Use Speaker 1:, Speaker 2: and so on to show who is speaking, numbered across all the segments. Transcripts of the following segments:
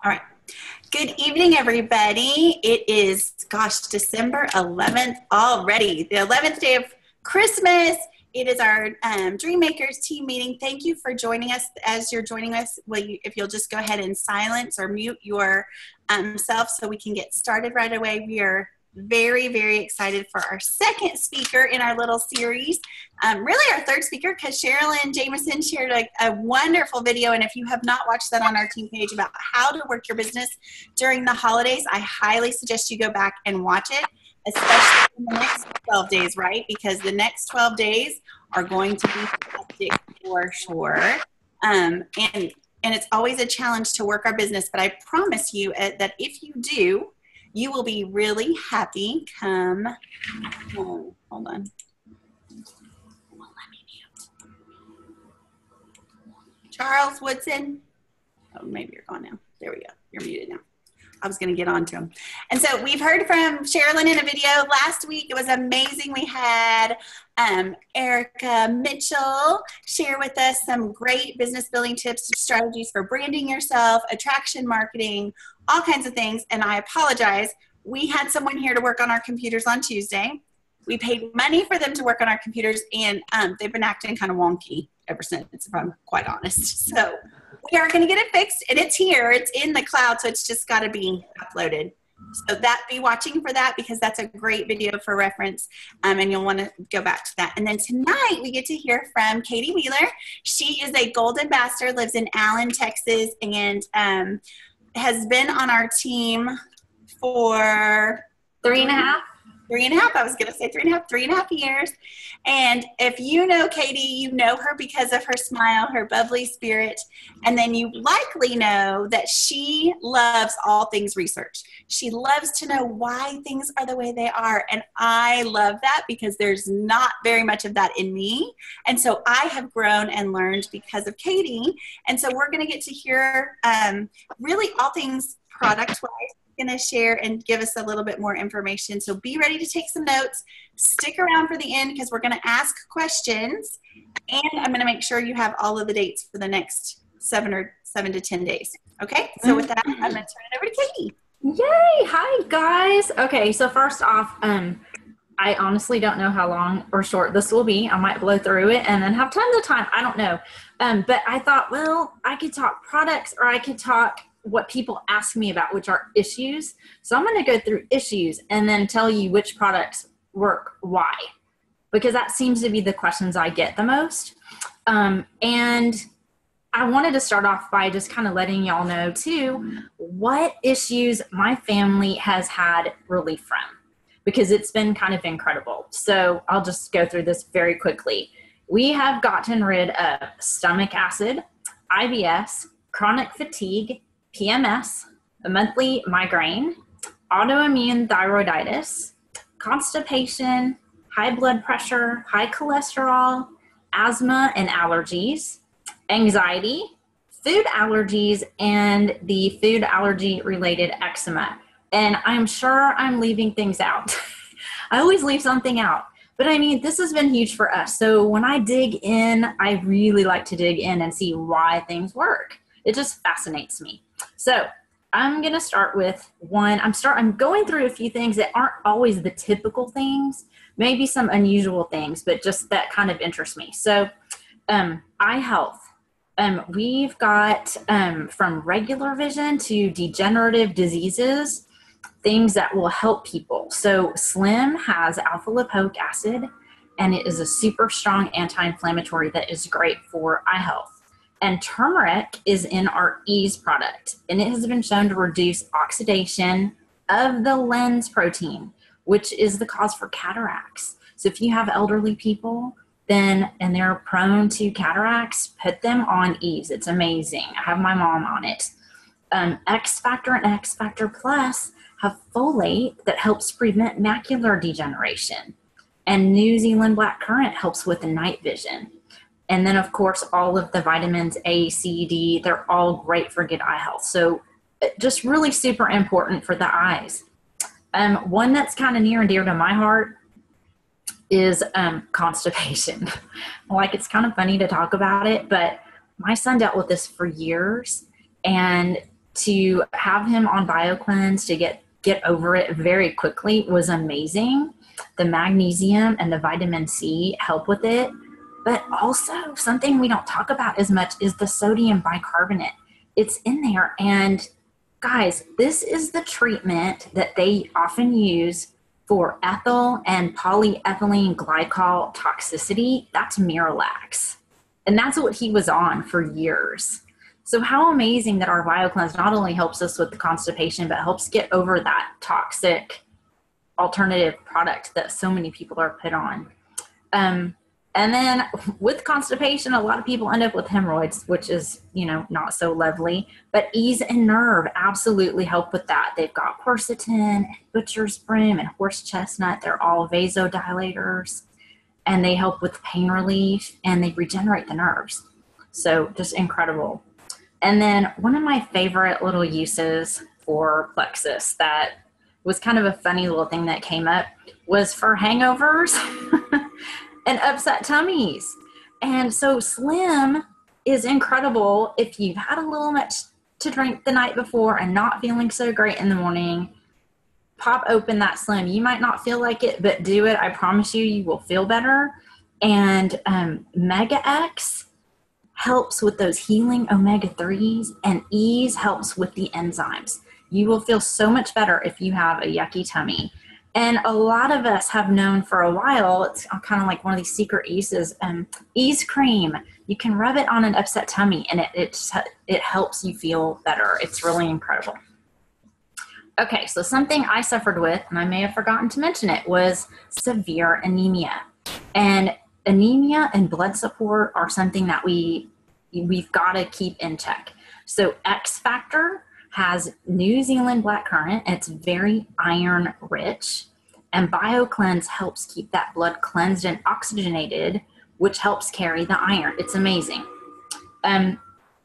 Speaker 1: All right. Good evening, everybody. It is, December 11th already, the 11th day of Christmas. It is our Dream Makers team meeting. Thank you for joining us. As you're joining us, if you'll just go ahead and silence or mute your self so we can get started right away. We are very, very excited for our second speaker in our little series. Really our third speaker, because Sherilyn Jameson shared a wonderful video. And if you have not watched that on our team page about how to work your business during the holidays, I highly suggest you go back and watch it, especially in the next 12 days, right? Because the next 12 days are going to be hectic for sure. And it's always a challenge to work our business, but I promise you that if you do, you will be really happy come, hold on. Let me mute. Charles Woodson. Oh, maybe you're gone now. There we go. You're muted now. I was going to get on to him. And so we've heard from Sherilyn in a video last week. It was amazing. We had Erica Mitchell share with us some great business building tips, strategies for branding yourself, attraction marketing, all kinds of things. And I apologize. We had someone here to work on our computers on Tuesday. We paid money for them to work on our computers, and they've been acting kind of wonky ever since, if I'm quite honest. So we are going to get it fixed, and it's here. It's in the cloud, so it's just got to be uploaded. So be watching for that, because that's a great video for reference, and you'll want to go back to that. And then tonight we get to hear from Katie Wheeler. She is a Gold Ambassador, lives in Allen, Texas, and has been on our team for
Speaker 2: 3.5.
Speaker 1: 3.5. I was going to say 3.5 years. And if you know Katie, you know her because of her smile, her bubbly spirit. And then you likely know that she loves all things research. She loves to know why things are the way they are. And I love that, because there's not very much of that in me. And so I have grown and learned because of Katie. And so we're going to get to hear really all things product-wise. Going to share and give us a little bit more information. So be ready to take some notes. Stick around for the end, because we're going to ask questions, and I'm going to make sure you have all of the dates for the next 7 to 10 days. Okay. So with that, I'm going to turn it over to Katie.
Speaker 2: Yay. Hi guys. Okay. So first off, I honestly don't know how long or short this will be. I might blow through it and then have tons of time. I don't know. But I thought, well, I could talk products, or I could talk what people ask me about, which are issues. So I'm going to go through issues and then tell you which products work why, because that seems to be the questions I get the most. And I wanted to start off by just kind of letting y'all know too what issues my family has had relief from, because it's been kind of incredible. So I'll just go through this very quickly. We have gotten rid of stomach acid, IBS, chronic fatigue, PMS, a monthly migraine, autoimmune thyroiditis, constipation, high blood pressure, high cholesterol, asthma and allergies, anxiety, food allergies, and the food allergy related eczema. And I'm sure I'm leaving things out. I always leave something out. But I mean, this has been huge for us. So when I dig in, I really like to dig in and see why things work. It just fascinates me. So I'm going to start with one. I'm going through a few things that aren't always the typical things, maybe some unusual things, but just that kind of interests me. So eye health. We've got from regular vision to degenerative diseases, things that will help people. So Slim has alpha lipoic acid, and it is a super strong anti-inflammatory that is great for eye health. And turmeric is in our Ease product, and it has been shown to reduce oxidation of the lens protein, which is the cause for cataracts. So if you have elderly people and they're prone to cataracts, put them on Ease. It's amazing. I have my mom on it. X Factor and X Factor Plus have folate that helps prevent macular degeneration. And New Zealand black currant helps with the night vision. And then, of course, all of the vitamins A, C, D, they're all great for good eye health. So just really super important for the eyes. One that's kind of near and dear to my heart is constipation. Like, it's kind of funny to talk about it, but my son dealt with this for years, and to have him on BioCleanse to get over it very quickly was amazing. The magnesium and the vitamin C help with it. But also something we don't talk about as much is the sodium bicarbonate. It's in there. And guys, this is the treatment that they often use for ethyl and polyethylene glycol toxicity. That's Miralax. And that's what he was on for years. So how amazing that our BioCleanse not only helps us with the constipation, but helps get over that toxic alternative product that so many people are put on. And then with constipation, a lot of people end up with hemorrhoids, which is, not so lovely. But Ease and Nerve absolutely help with that. They've got quercetin, butcher's broom, and horse chestnut. They're all vasodilators, and they help with pain relief, and they regenerate the nerves. So just incredible. And then one of my favorite little uses for Plexus that was kind of a funny little thing that came up was for hangovers and upset tummies. And so Slim is incredible if you've had a little much to drink the night before and not feeling so great in the morning. Pop open that Slim. You might not feel like it, but do it. I promise you, you will feel better. And Mega X helps with those healing omega-3s, and Ease helps with the enzymes. You will feel so much better if you have a yucky tummy. And a lot of us have known for a while, it's kind of like one of these secret uses, Ease Cream. You can rub it on an upset tummy, and it helps you feel better. It's really incredible. Okay, so something I suffered with, and I may have forgotten to mention it, was severe anemia. And anemia and blood support are something that we've got to keep in check. So X Factor has New Zealand blackcurrant. It's very iron rich, and BioCleanse helps keep that blood cleansed and oxygenated, which helps carry the iron. It's amazing.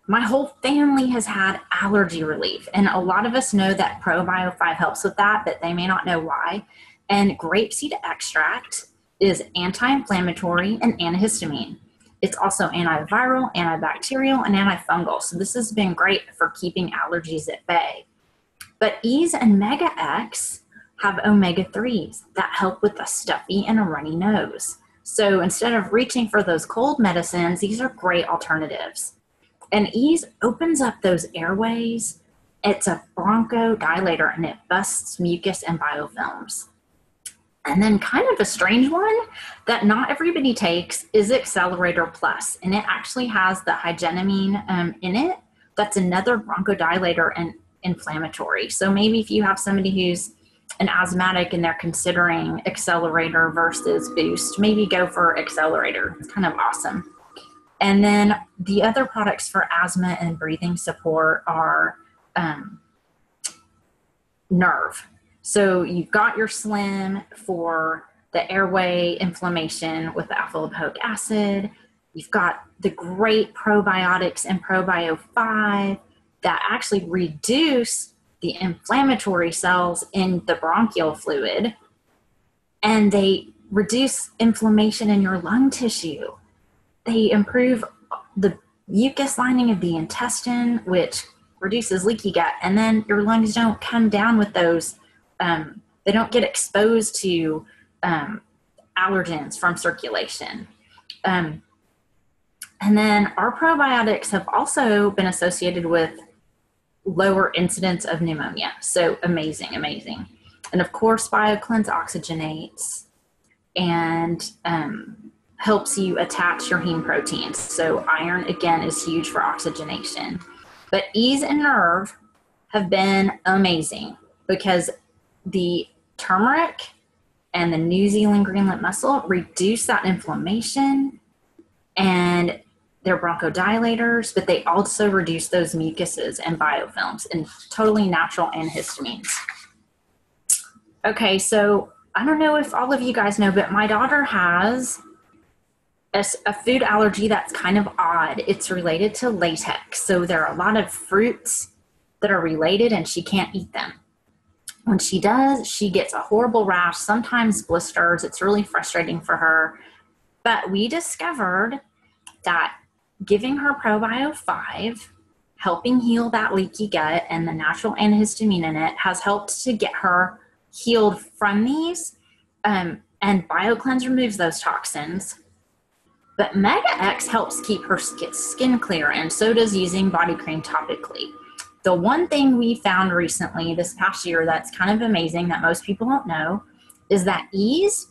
Speaker 2: My whole family has had allergy relief, and a lot of us know that ProBio 5 helps with that, but they may not know why. And grapeseed extract is anti-inflammatory and antihistamine. It's also antiviral, antibacterial, and antifungal. So this has been great for keeping allergies at bay. But Ease and Mega X have omega-3s that help with a stuffy and a runny nose. So instead of reaching for those cold medicines, these are great alternatives. And Ease opens up those airways. It's a bronchodilator, and it busts mucus and biofilms. And then kind of a strange one that not everybody takes is Accelerator Plus. And it actually has the hygenamine in it. That's another bronchodilator and inflammatory. So maybe if you have somebody who's an asthmatic and they're considering Accelerator versus Boost, maybe go for Accelerator. It's kind of awesome. And then the other products for asthma and breathing support are Nerve. So you've got your Slim for the airway inflammation with the alpha lipoic acid. You've got the great probiotics and ProBio 5 that actually reduce the inflammatory cells in the bronchial fluid, and they reduce inflammation in your lung tissue. They improve the mucus lining of the intestine, which reduces leaky gut, and then your lungs don't come down with those they don't get exposed to allergens from circulation. And then our probiotics have also been associated with lower incidence of pneumonia. So amazing, amazing. And of course, BioCleanse oxygenates and helps you attach your heme proteins. So iron, again, is huge for oxygenation. But Ease and Nerve have been amazing because the turmeric and the New Zealand Greenland mussel reduce that inflammation, and they're bronchodilators, but they also reduce those mucuses and biofilms, and totally natural antihistamines. Okay, so I don't know if all of you guys know, but my daughter has a food allergy that's kind of odd. It's related to latex. So there are a lot of fruits that are related, and she can't eat them. When she does, she gets a horrible rash, sometimes blisters. It's really frustrating for her. But we discovered that giving her ProBio 5 helping heal that leaky gut, and the natural antihistamine in it has helped to get her healed from these. And BioCleanse removes those toxins. But Mega X helps keep her skin clear, and so does using body cream topically. The one thing we found recently this past year that's kind of amazing that most people don't know is that Ease,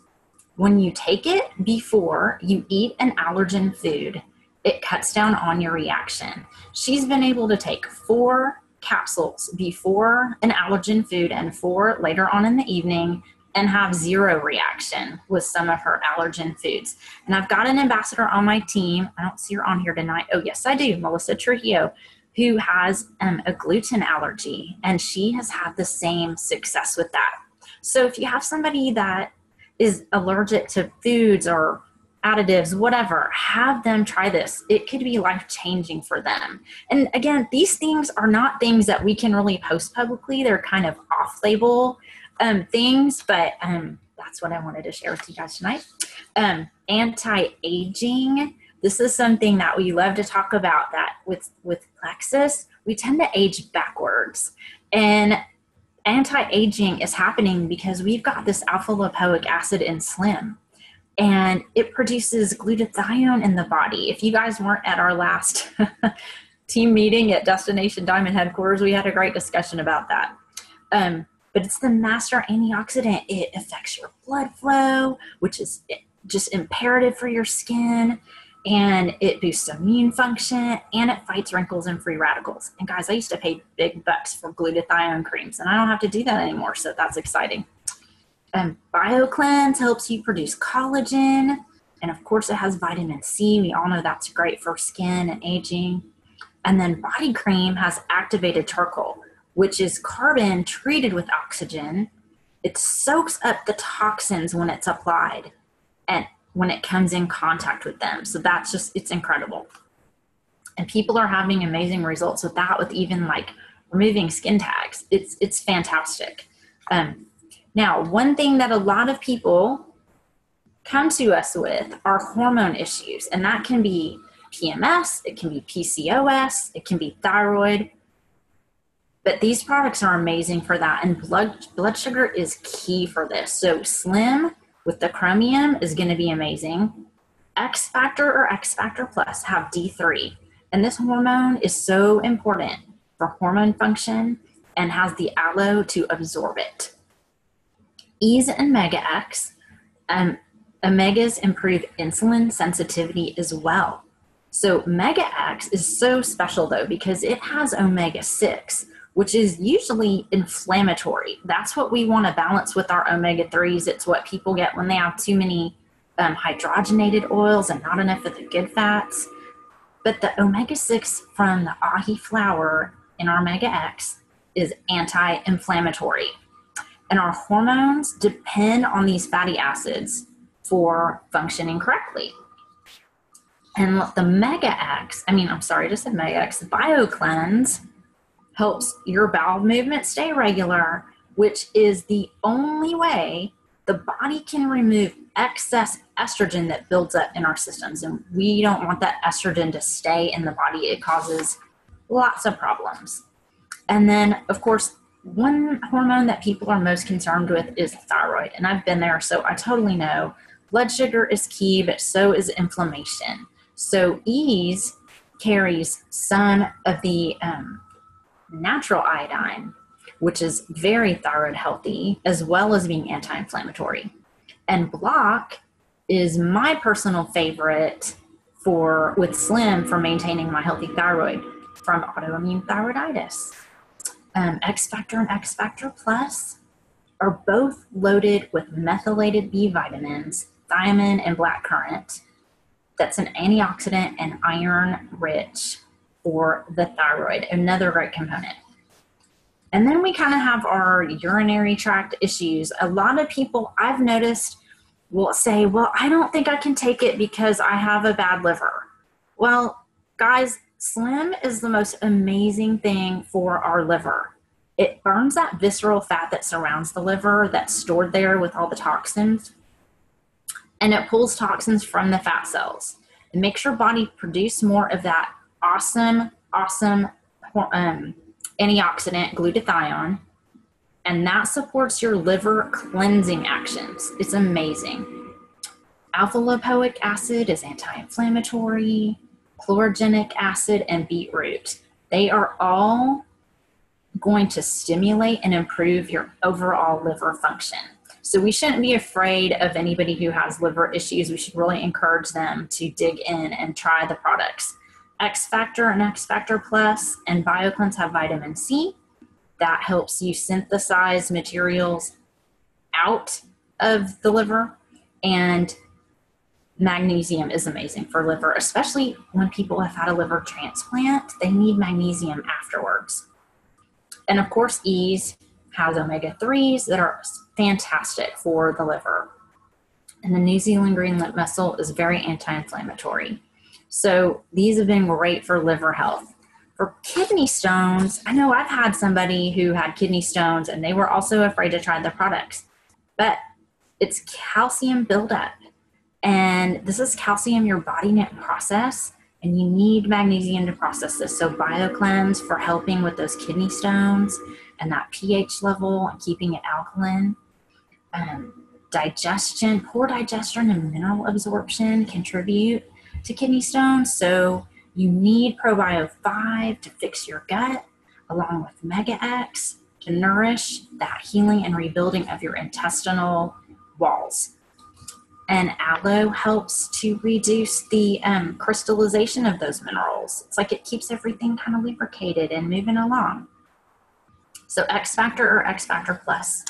Speaker 2: when you take it before you eat an allergen food, it cuts down on your reaction. She's been able to take 4 capsules before an allergen food and 4 later on in the evening and have 0 reaction with some of her allergen foods. And I've got an ambassador on my team. I don't see her on here tonight. Oh, yes, I do. Melissa Trujillo, who has a gluten allergy, and she has had the same success with that. So if you have somebody that is allergic to foods or additives, whatever, have them try this. It could be life-changing for them. And again, these things are not things that we can really post publicly. They're kind of off-label things, but that's what I wanted to share with you guys tonight. Anti-aging. This is something that we love to talk about, that with Plexus, we tend to age backwards. And anti-aging is happening because we've got this alpha-lipoic acid in Slim, and it produces glutathione in the body. If you guys weren't at our last team meeting at Destination Diamond headquarters, we had a great discussion about that. But it's the master antioxidant. It affects your blood flow, which is just imperative for your skin. And it boosts immune function, and it fights wrinkles and free radicals. And guys, I used to pay big bucks for glutathione creams, and I don't have to do that anymore, so that's exciting. BioCleanse helps you produce collagen, and of course it has vitamin C. We all know that's great for skin and aging. And then body cream has activated charcoal, which is carbon treated with oxygen. It soaks up the toxins when it's applied and when it comes in contact with them. So that's just, it's incredible. And people are having amazing results with that, with even like removing skin tags. It's fantastic. Now, one thing that a lot of people come to us with are hormone issues, and that can be PMS, it can be PCOS, it can be thyroid. But these products are amazing for that, and blood sugar is key for this. So Slim with the chromium is going to be amazing. X Factor or X Factor Plus have D3, and this hormone is so important for hormone function and has the aloe to absorb it. Ease and Mega X, omegas improve insulin sensitivity as well. So Mega X is so special though because it has omega-6, which is usually inflammatory. That's what we want to balance with our omega-3s. It's what people get when they have too many hydrogenated oils and not enough of the good fats. But the omega-6 from the ahi flower in our Mega X is anti-inflammatory. And our hormones depend on these fatty acids for functioning correctly. And the Mega X, BioCleanse helps your bowel movement stay regular, which is the only way the body can remove excess estrogen that builds up in our systems. And we don't want that estrogen to stay in the body. It causes lots of problems. And then, of course, one hormone that people are most concerned with is thyroid. And I've been there, so I totally know. Blood sugar is key, but so is inflammation. So Ease carries some of the natural iodine, which is very thyroid healthy, as well as being anti-inflammatory. And Block is my personal favorite with Slim for maintaining my healthy thyroid from autoimmune thyroiditis. X Factor and X Factor Plus are both loaded with methylated B vitamins, thiamine and blackcurrant. That's an antioxidant and iron rich for the thyroid, another great component. And then we kind of have our urinary tract issues. A lot of people I've noticed will say, well, I don't think I can take it because I have a bad liver. Well, guys, Slim is the most amazing thing for our liver. It burns that visceral fat that surrounds the liver that's stored there with all the toxins, and it pulls toxins from the fat cells. It makes your body produce more of that awesome antioxidant glutathione, and that supports your liver cleansing actions. It's amazing. Alpha lipoic acid is anti-inflammatory, chlorogenic acid, and beetroot. They are all going to stimulate and improve your overall liver function. So we shouldn't be afraid of anybody who has liver issues. We should really encourage them to dig in and try the products. X Factor and X Factor Plus and BioCleanse have vitamin C. That helps you synthesize materials out of the liver. And magnesium is amazing for liver, especially when people have had a liver transplant. They need magnesium afterwards. And of course, Ease has omega-3s that are fantastic for the liver. And the New Zealand green lip mussel is very anti-inflammatory. So these have been great for liver health. For kidney stones, I know I've had somebody who had kidney stones and they were also afraid to try the products, but it's calcium buildup. And this is calcium your body need to process, and you need magnesium to process this. So BioCleanse for helping with those kidney stones and that pH level and keeping it alkaline. Digestion, poor digestion and mineral absorption contribute to kidney stones. So you need Probio 5 to fix your gut, along with Mega X to nourish that healing and rebuilding of your intestinal walls. And aloe helps to reduce the crystallization of those minerals. It's like it keeps everything kind of lubricated and moving along. So X Factor or X Factor Plus.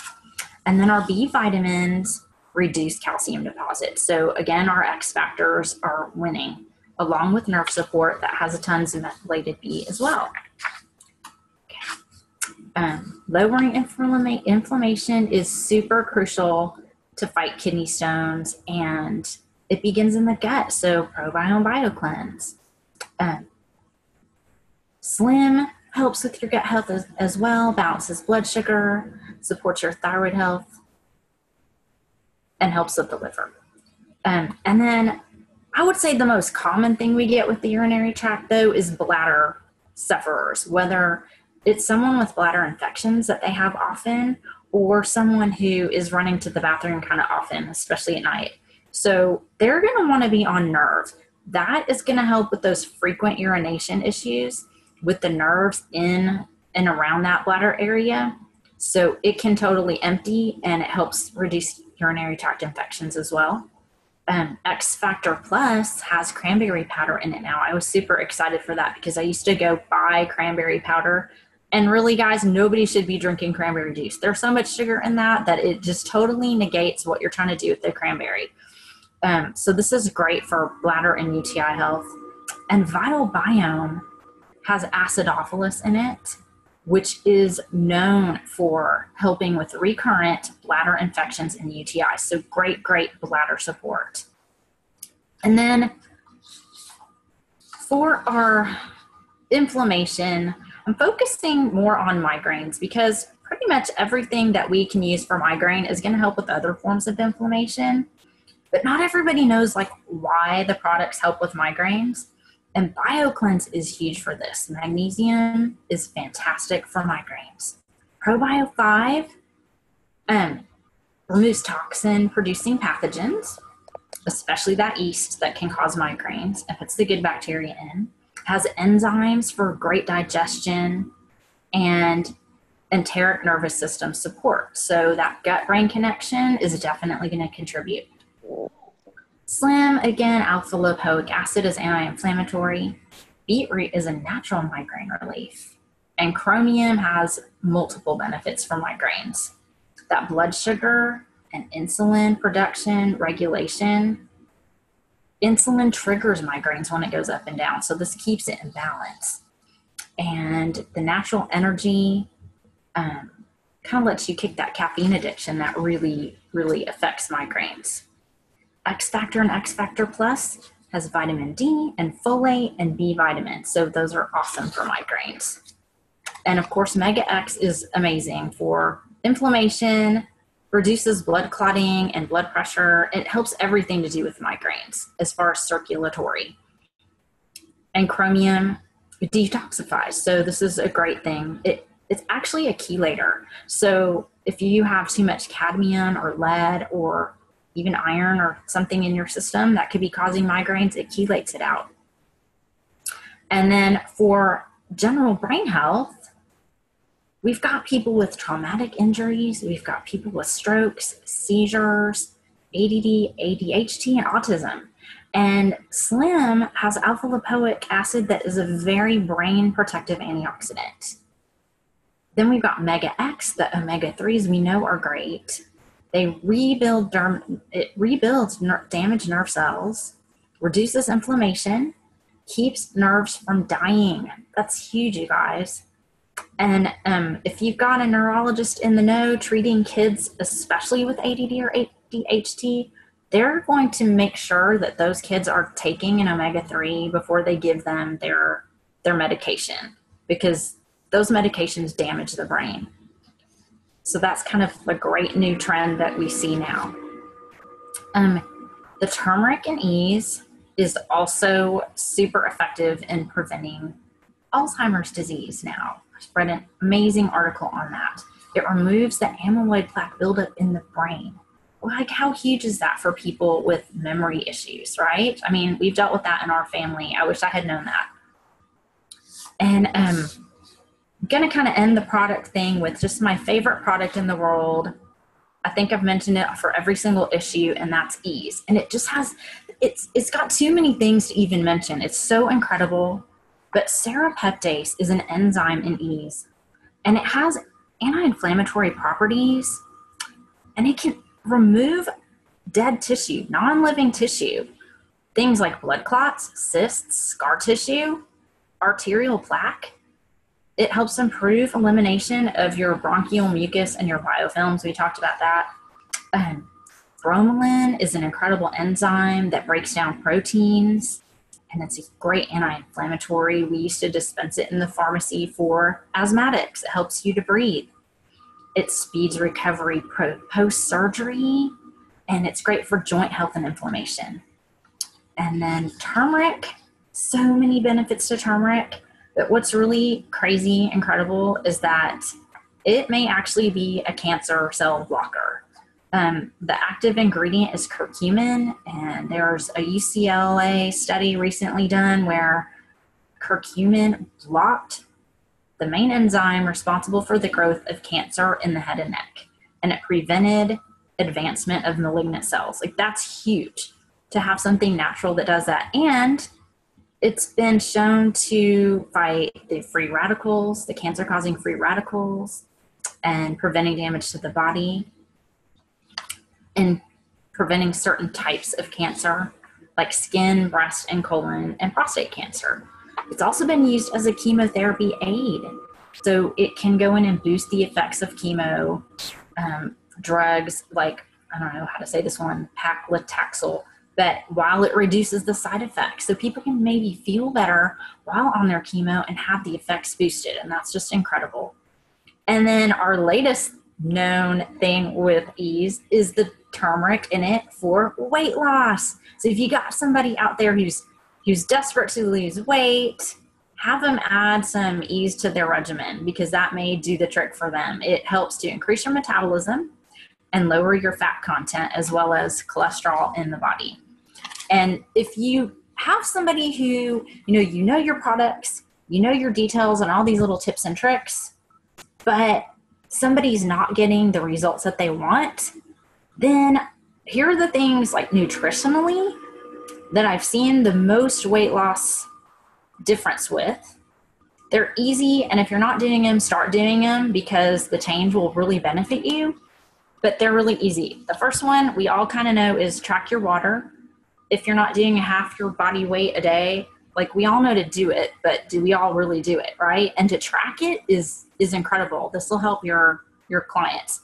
Speaker 2: And then our B vitamins reduce calcium deposits. So again, our X Factors are winning, along with nerve support that has a tons of methylated B as well. Lowering inflammation is super crucial to fight kidney stones, and it begins in the gut. So Probio and BioCleanse. Slim helps with your gut health as well, balances blood sugar, supports your thyroid health, and helps with the liver. And then I would say the most common thing we get with the urinary tract, though, is bladder sufferers, whether it's someone with bladder infections that they have often, or someone who is running to the bathroom kind of often, especially at night. So they're going to want to be on Nerve. That is going to help with those frequent urination issues with the nerves in and around that bladder area. So it can totally empty, and it helps reduce urinary tract infections as well. X Factor Plus has cranberry powder in it now. I was super excited for that because I used to go buy cranberry powder. And really, guys, nobody should be drinking cranberry juice. There's so much sugar in that it just totally negates what you're trying to do with the cranberry. So this is great for bladder and UTI health. And Vital Biome has acidophilus in it, which is known for helping with recurrent bladder infections and UTI. So great bladder support. And then for our inflammation, I'm focusing more on migraines because pretty much everything that we can use for migraine is going to help with other forms of inflammation. But not everybody knows why the products help with migraines. And BioCleanse is huge for this. Magnesium is fantastic for migraines. Probio 5 removes toxin-producing pathogens, especially that yeast that can cause migraines, and puts the good bacteria in. Has enzymes for great digestion and enteric nervous system support. So that gut-brain connection is definitely going to contribute. Slim, again, alpha lipoic acid is anti-inflammatory. Beetroot is a natural migraine relief. And chromium has multiple benefits for migraines. That blood sugar and insulin production regulation. Insulin triggers migraines when it goes up and down, so this keeps it in balance. And the natural energy kind of lets you kick that caffeine addiction that really affects migraines. X Factor and X Factor Plus has vitamin D and folate and B vitamins, so those are awesome for migraines. And of course, Mega X is amazing for inflammation, reduces blood clotting and blood pressure. It helps everything to do with migraines as far as circulatory. And chromium it detoxifies. So this is a great thing. It's actually a chelator. So if you have too much cadmium or lead or even iron or something in your system that could be causing migraines, it chelates it out. And then for general brain health, we've got people with traumatic injuries. We've got people with strokes, seizures, ADD, ADHD, and autism. And Slim has alpha lipoic acid that is a very brain protective antioxidant. Then we've got Omega X, the omega-3s we know are great. They rebuild, it rebuilds damaged nerve cells, reduces inflammation, keeps nerves from dying. That's huge, you guys. And if you've got a neurologist in the know treating kids, especially with ADD or ADHD, they're going to make sure that those kids are taking an omega-3 before they give them their medication, because those medications damage the brain. So that's kind of a great new trend that we see now. The turmeric in Ease is also super effective in preventing Alzheimer's disease now. I read an amazing article on that. It removes the amyloid plaque buildup in the brain. Like, how huge is that for people with memory issues, right? I mean, we've dealt with that in our family. I wish I had known that. And I'm going to kind of end the product thing with just my favorite product in the world. I think I've mentioned it for every single issue, and that's Ease. And it just has, it's got too many things to even mention. It's so incredible. But serrapeptase is an enzyme in Ease, and it has anti-inflammatory properties, and it can remove dead tissue, non-living tissue, things like blood clots, cysts, scar tissue, arterial plaque. It helps improve elimination of your bronchial mucus and your biofilms. We talked about that. Bromelain is an incredible enzyme that breaks down proteins, and it's a great anti-inflammatory. We used to dispense it in the pharmacy for asthmatics. It helps you to breathe. It speeds recovery post-surgery, and it's great for joint health and inflammation. And then turmeric, so many benefits to turmeric. But what's really crazy, incredible, is that it may actually be a cancer cell blocker. The active ingredient is curcumin, and there's a UCLA study recently done where curcumin blocked the main enzyme responsible for the growth of cancer in the head and neck, and it prevented advancement of malignant cells. Like, that's huge to have something natural that does that. And it's been shown to fight the free radicals, the cancer-causing free radicals, and preventing damage to the body, and preventing certain types of cancer, like skin, breast, and colon, and prostate cancer. It's also been used as a chemotherapy aid. So it can go in and boost the effects of chemo, drugs like, I don't know how to say this one, paclitaxel, but while it reduces the side effects. So people can maybe feel better while on their chemo and have the effects boosted. And that's just incredible. And then our latest known thing with Ease is the turmeric in it for weight loss. So if you got somebody out there who's desperate to lose weight, have them add some Ease to their regimen, because that may do the trick for them. It helps to increase your metabolism and lower your fat content, as well as cholesterol in the body. And if you have somebody who, you know your products, you know your details and all these little tips and tricks, but somebody's not getting the results that they want, then here are the things, like nutritionally, that I've seen the most weight loss difference with. They're easy, and if you're not doing them, start doing them, because the change will really benefit you. But they're really easy. The first one we all kind of know is track your water. If you're not doing half your body weight a day, like, we all know to do it, but do we all really do it, right? And to track it is incredible. This will help your clients.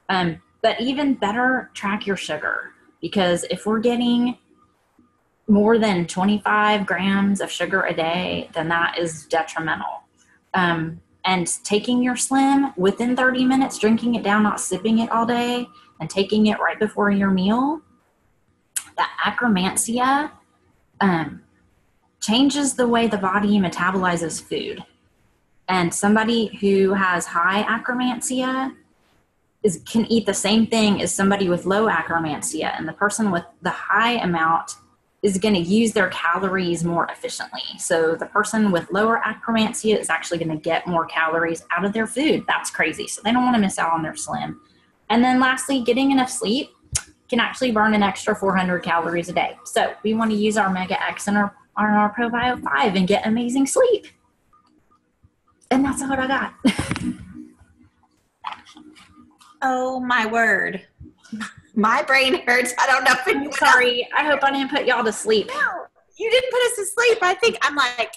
Speaker 2: But even better, track your sugar, because if we're getting more than 25 grams of sugar a day, then that is detrimental. And taking your Slim within 30 minutes, drinking it down, not sipping it all day, and taking it right before your meal, that Akkermansia, changes the way the body metabolizes food. And somebody who has high akromansia can eat the same thing as somebody with low akromansia. And the person with the high amount is going to use their calories more efficiently. So the person with lower akromansia is actually going to get more calories out of their food. That's crazy. So they don't want to miss out on their slim. And then lastly, getting enough sleep can actually burn an extra 400 calories a day. So we want to use our Mega X and our ProBio 5 and get amazing sleep. And that's what I got.
Speaker 1: Oh my word. My brain hurts. I don't know if
Speaker 2: I'm sorry. I hope I didn't put y'all to sleep.
Speaker 1: No, you didn't put us to sleep. I think I'm like,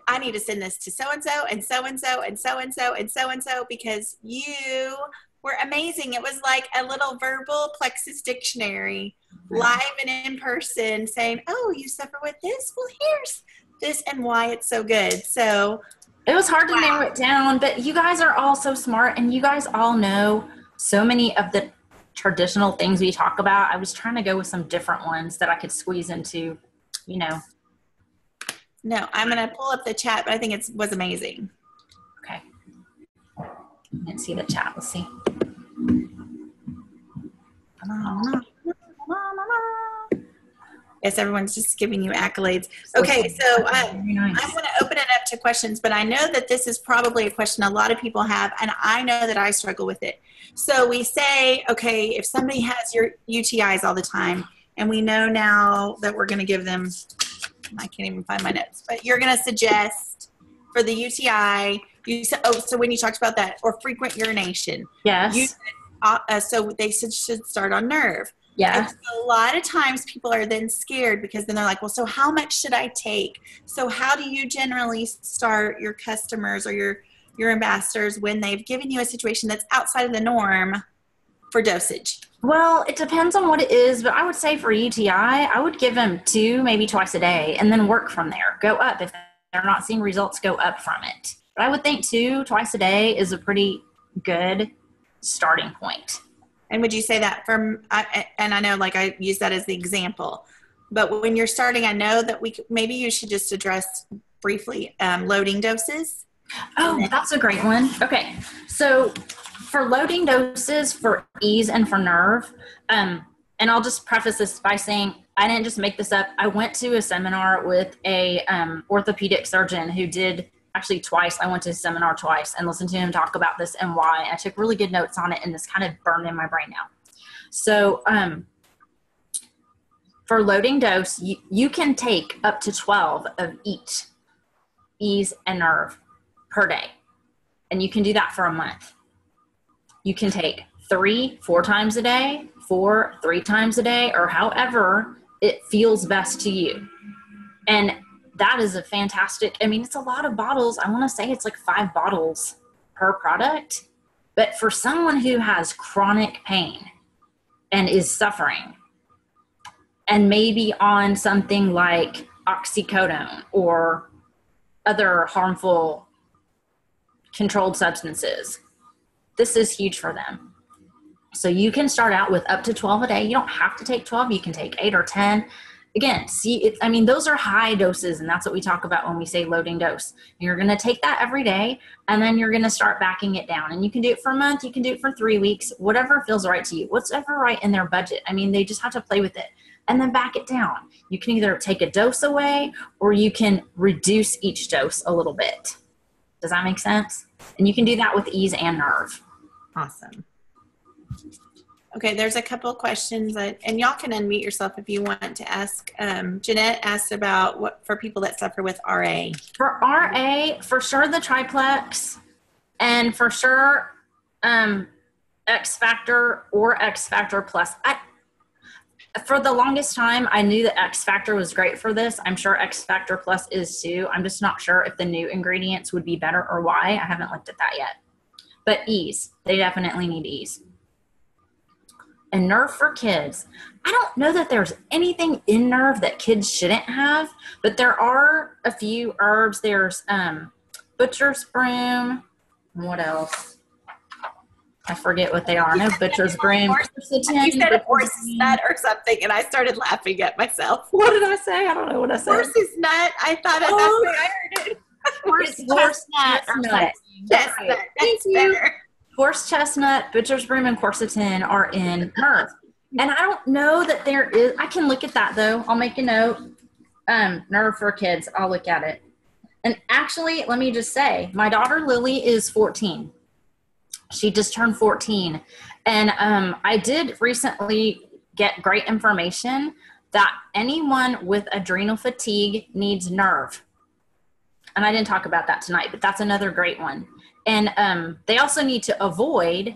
Speaker 1: I need to send this to so-and-so and so-and-so and so-and-so and so-and-so because you were amazing. It was like a little verbal Plexus dictionary, live and in person, saying, oh, you suffer with this? Well, here's this and why it's so good. So
Speaker 2: it was hard to narrow it down, but you guys are all so smart and you guys all know so many of the traditional things we talk about. I was trying to go with some different ones that I could squeeze into, you know.
Speaker 1: No, I'm going to pull up the chat, but I think it was amazing.
Speaker 2: Okay. I didn't see the chat. Let's see.
Speaker 1: Yes, everyone's just giving you accolades. Okay, so I'm going to open it up to questions, but I know that this is probably a question a lot of people have, and I know that I struggle with it. So we say, okay, if somebody has your UTIs all the time, and we know now that we're going to give them, I can't even find my notes, but you're going to suggest for the UTI, so when you talked about that, or frequent urination.
Speaker 2: Yes.
Speaker 1: So they should start on nerve.
Speaker 2: Yeah.
Speaker 1: And a lot of times people are then scared because then they're like, well, so how much should I take? So how do you generally start your customers or your ambassadors when they've given you a situation that's outside of the norm for dosage?
Speaker 2: Well, it depends on what it is, but I would say for UTI, I would give them 2, maybe twice a day, and then work from there. Go up. If they're not seeing results, go up from it. But I would think 2, twice a day is a pretty good starting point.
Speaker 1: And would you say that and I know like I use that as the example, but when you're starting, I know that maybe you should just address briefly loading doses.
Speaker 2: Oh, that's a great one. Okay. So for loading doses for ease and for nerve, and I'll just preface this by saying, I didn't just make this up. I went to a seminar with a orthopedic surgeon who did actually twice. I went to his seminar twice and listened to him talk about this and why. I took really good notes on it, and this kind of burned in my brain now. So for loading dose, you can take up to 12 of each, ease and nerve, per day. And you can do that for a month. You can take 3, 4 times a day, 4, 3 times a day, or however it feels best to you. And that is a fantastic, I mean, it's a lot of bottles. I want to say it's like 5 bottles per product. But for someone who has chronic pain and is suffering and maybe on something like oxycodone or other harmful controlled substances, this is huge for them. So you can start out with up to 12 a day. You don't have to take 12. You can take 8 or 10. Again, those are high doses, and that's what we talk about when we say loading dose. You're going to take that every day, and then you're going to start backing it down. And you can do it for a month. You can do it for 3 weeks, whatever feels right to you, whatever right in their budget. I mean, they just have to play with it and then back it down. You can either take a dose away or you can reduce each dose a little bit. Does that make sense? And you can do that with ease and nerve.
Speaker 1: Awesome. Okay, there's a couple of questions and y'all can unmute yourself if you want to ask. Jeanette asked about what for people that suffer with RA.
Speaker 2: For RA, for sure the triplex, and for sure X Factor or X Factor Plus. For the longest time, I knew that X Factor was great for this. I'm sure X Factor Plus is too. I'm just not sure if the new ingredients would be better or why. I haven't looked at that yet. But ease, they definitely need ease. And nerve for kids. I don't know that there's anything in nerve that kids shouldn't have, but there are a few herbs. There's butcher's broom. What else? I forget what they are. No, Butcher's Brim.
Speaker 1: You said horse nut or something, and I started laughing at myself.
Speaker 2: What did I say? I don't know what I said.
Speaker 1: Horse's nut. I thought that's the way I heard it.
Speaker 2: Horse chestnut.
Speaker 1: Chestnut. That's better.
Speaker 2: Horse chestnut, Butcher's Broom, and quercetin are in Nerve. And I don't know that there is, I can look at that though. I'll make a note. Nerve for kids. I'll look at it. And actually, let me just say, my daughter Lily is 14. She just turned 14. And I did recently get great information that anyone with adrenal fatigue needs Nerve. And I didn't talk about that tonight, but that's another great one. And they also need to avoid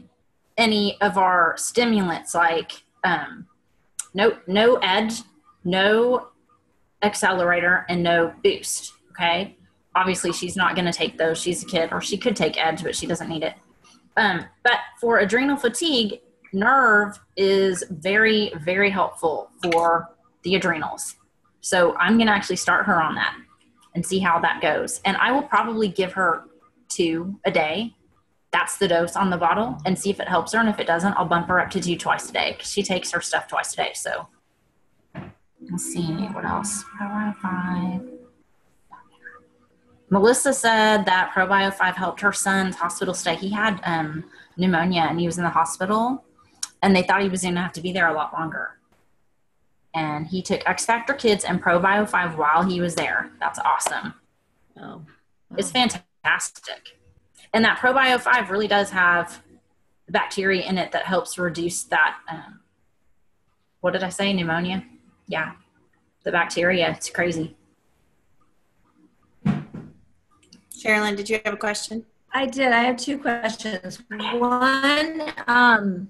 Speaker 2: any of our stimulants like no edge, no accelerator, and no boost, okay? Obviously, she's not going to take those. She's a kid, or she could take edge, but she doesn't need it. But for adrenal fatigue, Nerve is very, very helpful for the adrenals. So I'm going to actually start her on that and see how that goes. And I will probably give her 2 a day. That's the dose on the bottle, and see if it helps her. And if it doesn't, I'll bump her up to 2 twice a day because she takes her stuff twice a day. So let's see what else. Probio 5. Melissa said that Probio 5 helped her son's hospital stay. He had pneumonia, and he was in the hospital, and they thought he was going to have to be there a lot longer. And he took X Factor Kids and Probio 5 while he was there. That's awesome.
Speaker 3: Oh, wow.
Speaker 2: It's fantastic. And that Probio 5 really does have bacteria in it that helps reduce that, what did I say, pneumonia? Yeah, the bacteria. It's crazy.
Speaker 1: Sherilyn, did you have a question?
Speaker 3: I did. I have 2 questions. One,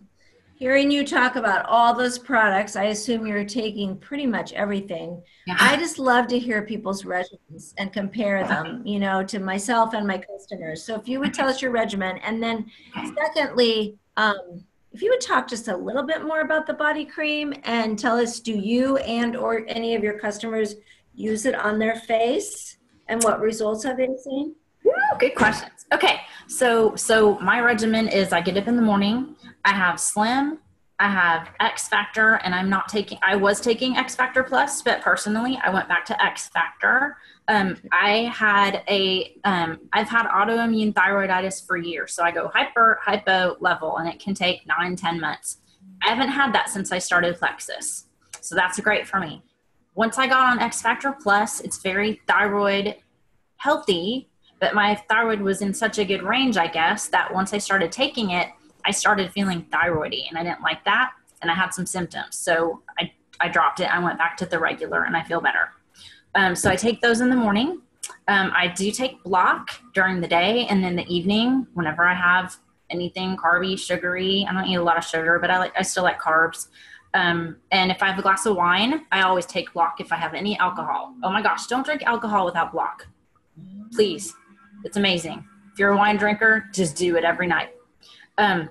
Speaker 3: hearing you talk about all those products, I assume you're taking pretty much everything.
Speaker 2: Yeah.
Speaker 3: I just love to hear people's regimens and compare them, you know, to myself and my customers. So if you would tell us your regimen, and then secondly, if you would talk just a little bit more about the body cream and tell us, do you and or any of your customers use it on their face, and what results have they seen?
Speaker 2: Woo, good questions. Okay, so my regimen is I get up in the morning, I have Slim, I have X Factor, and I was taking X Factor Plus, but personally I went back to X Factor. I've had autoimmune thyroiditis for years, so I go hypo level, and it can take 9-10 months. I haven't had that since I started Plexus, so that's great for me. Once I got on X Factor Plus, it's very thyroid healthy, but my thyroid was in such a good range, I guess, that once I started taking it, I started feeling thyroidy, and I didn't like that, and I had some symptoms. So I dropped it. I went back to the regular, and I feel better. So I take those in the morning. I do take block during the day, and in the evening, whenever I have anything carby, sugary. I don't eat a lot of sugar, but I still like carbs. And if I have a glass of wine, I always take block if I have any alcohol. Oh my gosh, don't drink alcohol without block. Please. It's amazing. If you're a wine drinker, just do it every night. And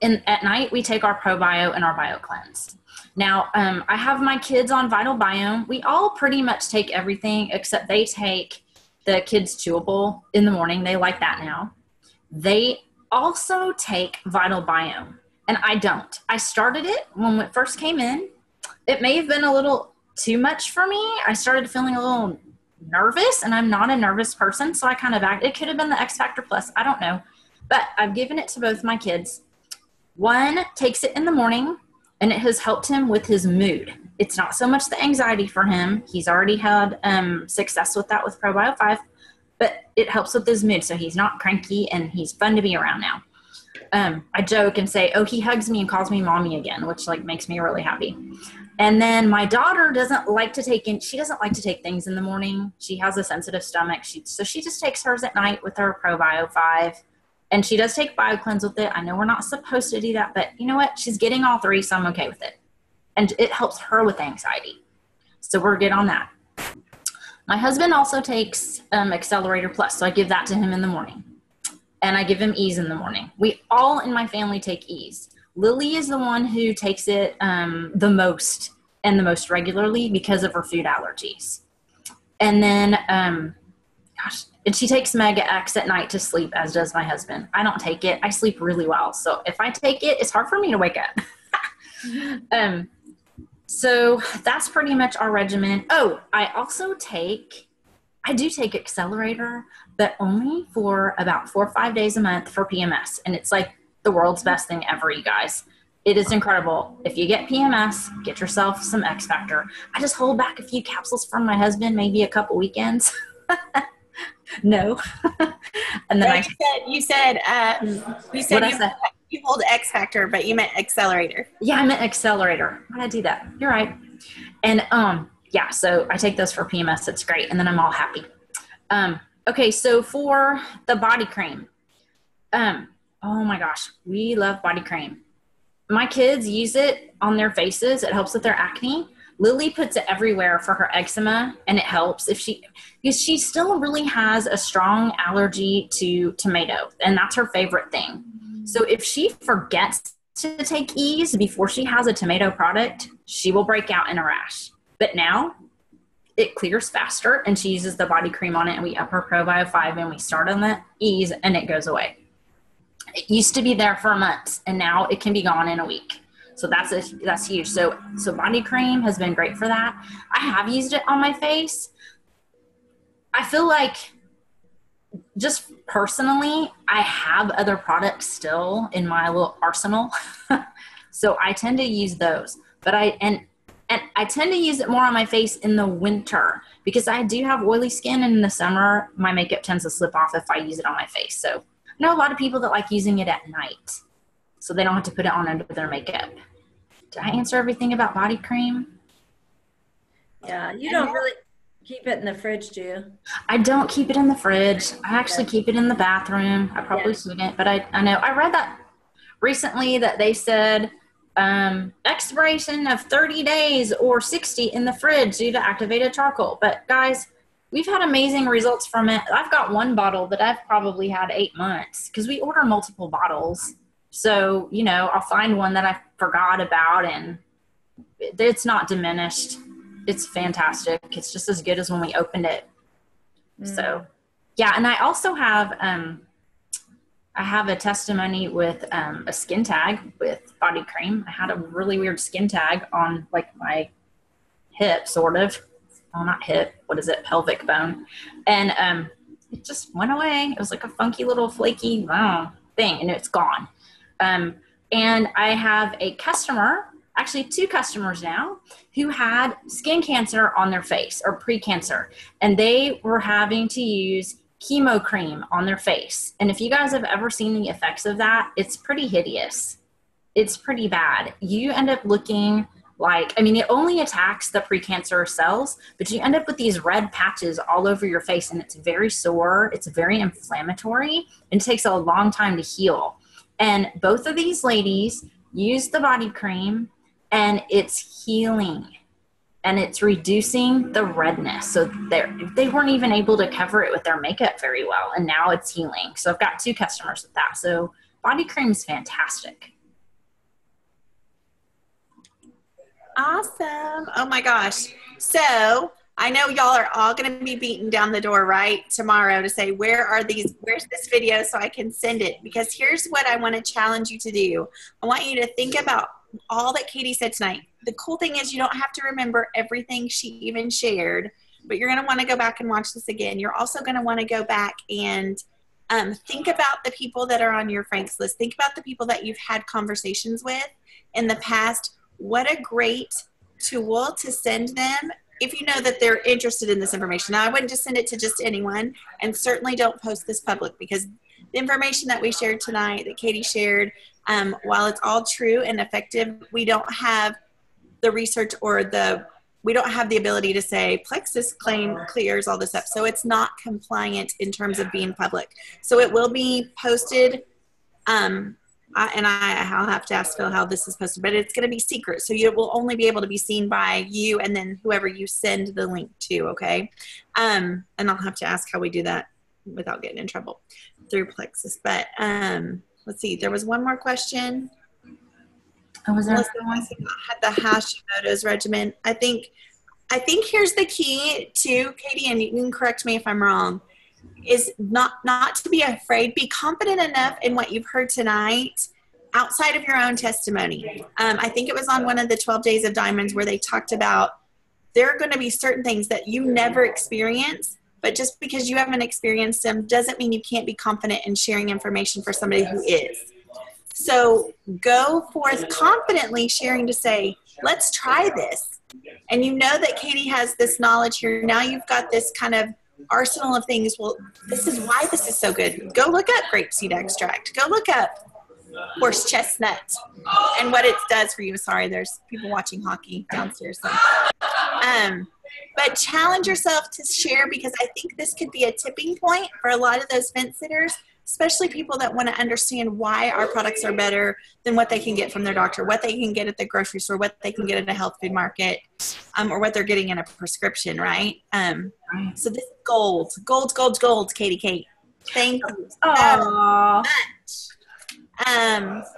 Speaker 2: at night, we take our ProBio and our BioCleanse. Now, I have my kids on Vital Biome. We all pretty much take everything except they take the kids chewable in the morning. They like that now. They also take Vital Biome, and I don't. I started it when it first came in. It may have been a little too much for me. I started feeling a little nervous, and I'm not a nervous person, so I kind of backed. It could have been the X Factor Plus. I don't know. But I've given it to both my kids. One takes it in the morning, and it has helped him with his mood. It's not so much the anxiety for him. He's already had success with that with ProBio 5, but it helps with his mood, so he's not cranky, and he's fun to be around now. I joke and say, oh, he hugs me and calls me mommy again, which like makes me really happy. And then my daughter doesn't like to take things in the morning. She has a sensitive stomach. So she just takes hers at night with her ProBio 5. And she does take BioCleanse with it. I know we're not supposed to do that, but you know what? She's getting all 3, so I'm okay with it. And it helps her with anxiety. So we're good on that. My husband also takes Accelerator Plus, so I give that to him in the morning. And I give him Ease in the morning. We all in my family take Ease. Lily is the one who takes it the most and the most regularly because of her food allergies. And then gosh, and she takes Mega X at night to sleep, as does my husband. I don't take it. I sleep really well. So if I take it, it's hard for me to wake up. So that's pretty much our regimen. Oh, I do take Accelerator, but only for about 4 or 5 days a month for PMS. And it's like the world's best thing ever, you guys. It is incredible. If you get PMS, get yourself some X Factor. I just hold back a few capsules from my husband, maybe a couple weekends. No. And then
Speaker 1: you said you hold X Factor, but you meant Accelerator.
Speaker 2: Yeah, I meant Accelerator. Why did I do that? You're right. And yeah, so I take those for PMS. It's great. And then I'm all happy. Okay, so for the body cream. Oh my gosh, we love body cream. My kids use it on their faces. It helps with their acne. Lily puts it everywhere for her eczema, and it helps because she still really has a strong allergy to tomato, and that's her favorite thing. So if she forgets to take Ease before she has a tomato product, she will break out in a rash. But now it clears faster, and she uses the body cream on it, and we up her Probio 5, and we start on the Ease, and it goes away. It used to be there for months, and now it can be gone in a week. So that's huge. So body cream has been great for that. I have used it on my face. I feel like, just personally, I have other products still in my little arsenal. So I tend to use those, but I tend to use it more on my face in the winter because I do have oily skin, and in the summer my makeup tends to slip off if I use it on my face. So I know a lot of people that like using it at night, so they don't have to put it on under their makeup. Did I answer everything about body cream?
Speaker 3: Yeah, you don't really keep it in the fridge, do you?
Speaker 2: I don't keep it in the fridge. I actually keep it in the bathroom. I probably shouldn't, but I know. I read that recently that they said expiration of 30 days or 60 in the fridge due to activated charcoal. But guys, we've had amazing results from it. I've got one bottle that I've probably had 8 months because we order multiple bottles. So, I'll find one that I forgot about, and it's not diminished. It's fantastic. It's just as good as when we opened it. So, yeah. And I also have, I have a testimony with a skin tag with body cream. I had a really weird skin tag on like my hip, sort of. Well, not hip. What is it? Pelvic bone. And it just went away. It was like a funky little flaky thing, and it's gone. And I have a customer, actually 2 customers now, who had skin cancer on their face or pre-cancer, and they were having to use chemo cream on their face. And if you guys have ever seen the effects of that, it's pretty hideous. It's pretty bad. You end up looking like, it only attacks the precancerous cells, but you end up with these red patches all over your face, and it's very sore. It's very inflammatory, and it takes a long time to heal. And both of these ladies use the body cream, and it's healing, and it's reducing the redness. So they weren't even able to cover it with their makeup very well, and now it's healing. So I've got 2 customers with that. So body cream is fantastic.
Speaker 1: Awesome. Oh my gosh. So I know y'all are all going to be beating down the door right tomorrow to say, where's this video so I can send it? Because here's what I want to challenge you to do. I want you to think about all that Katie said tonight. The cool thing is you don't have to remember everything she even shared, but you're going to want to go back and watch this again. You're also going to want to go back and think about the people that are on your Frank's list. Think about the people that you've had conversations with in the past. What a great tool to send them if you know that they're interested in this information. Now, I wouldn't just send it to just anyone, and certainly don't post this public, because the information that we shared tonight, that Katie shared, while it's all true and effective, we don't have the research we don't have the ability to say Plexus claim clears all this up. So it's not compliant in terms of being public. So it will be posted, I'll have to ask Phil how this is posted, but it's going to be secret. So you will only be able to be seen by you and then whoever you send the link to, okay? And I'll have to ask how we do that without getting in trouble through Plexus. But let's see, there was one more question.
Speaker 2: Oh, was there
Speaker 1: the Hashimoto's regimen? I think here's the key too, Katie, and you can correct me if I'm wrong. is not to be afraid. Be confident enough in what you've heard tonight outside of your own testimony. I think it was on one of the 12 Days of Diamonds where they talked about there are going to be certain things that you never experience, but just because you haven't experienced them doesn't mean you can't be confident in sharing information for somebody who is. So go forth confidently sharing to say, let's try this. And you know that Katie has this knowledge here. Now you've got this kind of arsenal of things. Well, this is why this is so good. Go look up grapeseed extract. Go look up horse chestnut and what it does for you. Sorry, there's people watching hockey downstairs. So. But challenge yourself to share, because I think this could be a tipping point for a lot of those fence sitters, especially people that want to understand why our products are better than what they can get from their doctor, what they can get at the grocery store, what they can get at a health food market, or what they're getting in a prescription, right? So this is gold, Katie Kate. Thank you so much.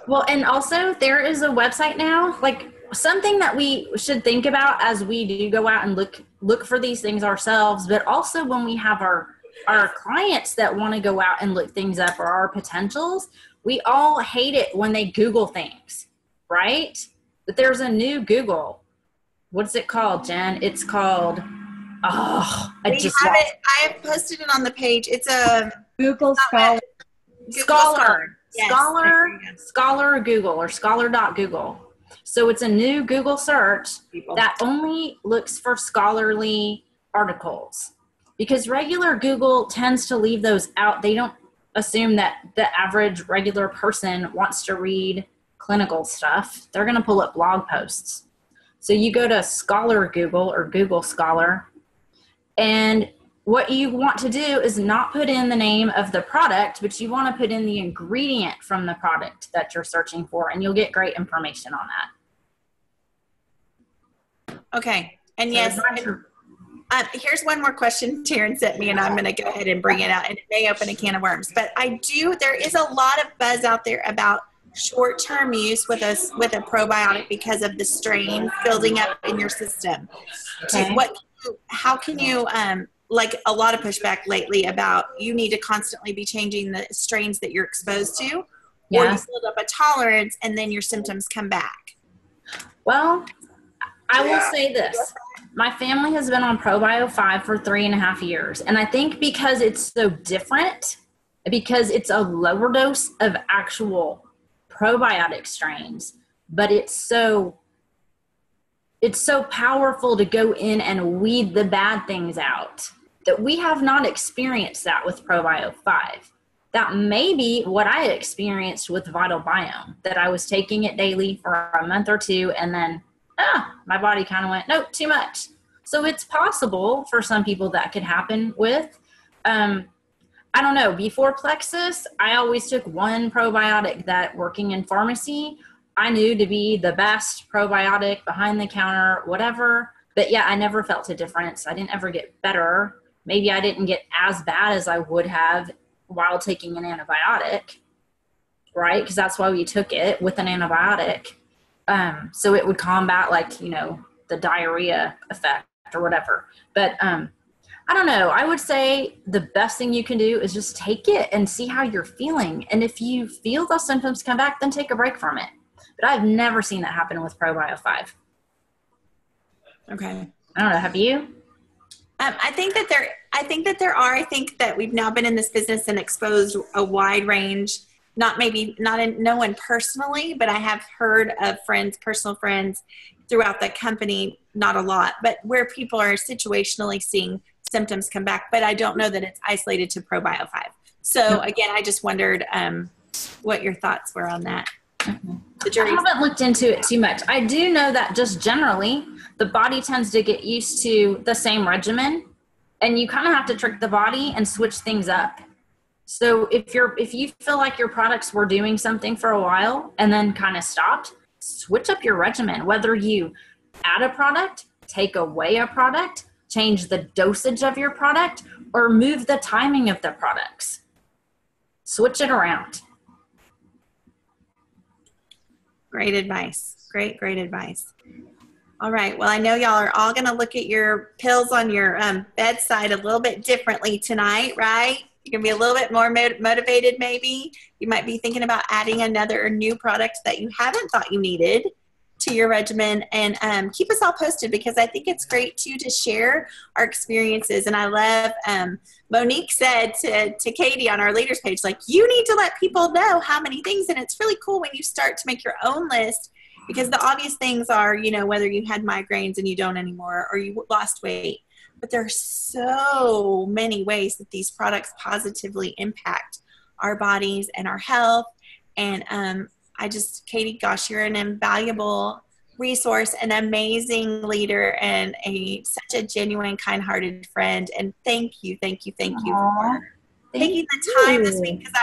Speaker 2: Well, and also there is a website now, like something that we should think about as we do go out and look for these things ourselves, but also when we have our clients that want to go out and look things up, or our potentials, we all hate it when they Google things, right? But there's a new Google. What's it called, Jen? It's called, I
Speaker 1: have posted it on the page. It's a
Speaker 3: Google Scholar.
Speaker 1: Scholar. Yes.
Speaker 2: Scholar Google, or scholar.google. So it's a new Google search that only looks for scholarly articles, because regular Google tends to leave those out. They don't assume that the average regular person wants to read clinical stuff. They're going to pull up blog posts. So you go to Scholar Google or Google Scholar, and what you want to do is not put in the name of the product, but you want to put in the ingredient from the product that you're searching for, and you'll get great information on that.
Speaker 1: Okay. And yes, here's one more question Taryn sent me, and I'm going to go ahead and bring it out, and it may open a can of worms. But there is a lot of buzz out there about short-term use with a probiotic because of the strain building up in your system. Okay. How can you, like a lot of pushback lately about you need to constantly be changing the strains that you're exposed to, or you build up a tolerance and then your symptoms come back?
Speaker 2: Well, I will say this. My family has been on Probio 5 for 3.5 years. And I think because it's so different, because it's a lower dose of actual probiotic strains, but it's so powerful to go in and weed the bad things out, that we have not experienced that with Probio 5. That may be what I experienced with Vital Biome, that I was taking it daily for a month or two, and then my body kind of went, nope, too much. So it's possible for some people that could happen with, I don't know, before Plexus, I always took one probiotic that, working in pharmacy, I knew to be the best probiotic, behind the counter, whatever. But yeah, I never felt a difference. I didn't ever get better. Maybe I didn't get as bad as I would have while taking an antibiotic, right? Because that's why we took it with an antibiotic. So it would combat, like, the diarrhea effect or whatever. But I don't know. I would say the best thing you can do is just take it and see how you're feeling. And if you feel those symptoms come back, then take a break from it. But I've never seen that happen with Probio 5.
Speaker 1: Okay.
Speaker 2: I don't know. Have you?
Speaker 1: I think that there are. I think that we've now been in this business and exposed a wide range. No one personally, but I have heard of personal friends throughout the company, not a lot, but where people are situationally seeing symptoms come back. But I don't know that it's isolated to Probio 5. So again, I just wondered what your thoughts were on that.
Speaker 2: Mm-hmm. I haven't looked into it too much. I do know that just generally the body tends to get used to the same regimen, and you kind of have to trick the body and switch things up. So if you feel like your products were doing something for a while and then kind of stopped, switch up your regimen. Whether you add a product, take away a product, change the dosage of your product, or move the timing of the products. Switch it around.
Speaker 1: Great advice. Great advice. All right. Well, I know y'all are all going to look at your pills on your bedside a little bit differently tonight, right? You're going to be a little bit more motivated, maybe. You might be thinking about adding another new product that you haven't thought you needed to your regimen. And keep us all posted, because I think it's great, too, to share our experiences. And I love, Monique said to Katie on our leaders page, like, you need to let people know how many things. And it's really cool when you start to make your own list, because the obvious things are, you know, whether you had migraines and you don't anymore, or you lost weight. But there are so many ways that these products positively impact our bodies and our health. And Katie, gosh, you're an invaluable resource, an amazing leader, and such a genuine, kind-hearted friend. And thank you for taking the time this week, because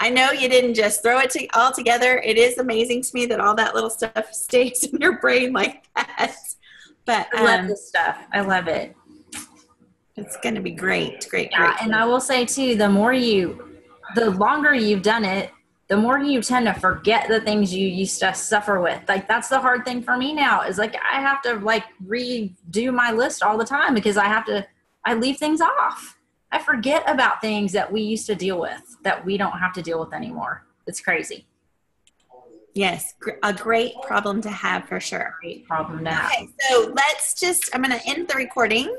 Speaker 1: I know you didn't just throw it all together. It is amazing to me that all that little stuff stays in your brain like that. But
Speaker 2: I love this stuff. I love it.
Speaker 1: It's going to be great.
Speaker 2: Yeah, and I will say too, the longer you've done it, the more you tend to forget the things you used to suffer with. Like, that's the hard thing for me now, is like I have to like redo my list all the time, because I leave things off. I forget about things that we used to deal with that we don't have to deal with anymore. It's crazy.
Speaker 1: Yes, a great problem to have, for sure.
Speaker 2: Great problem to have.
Speaker 1: Okay, so I'm going to end the recording.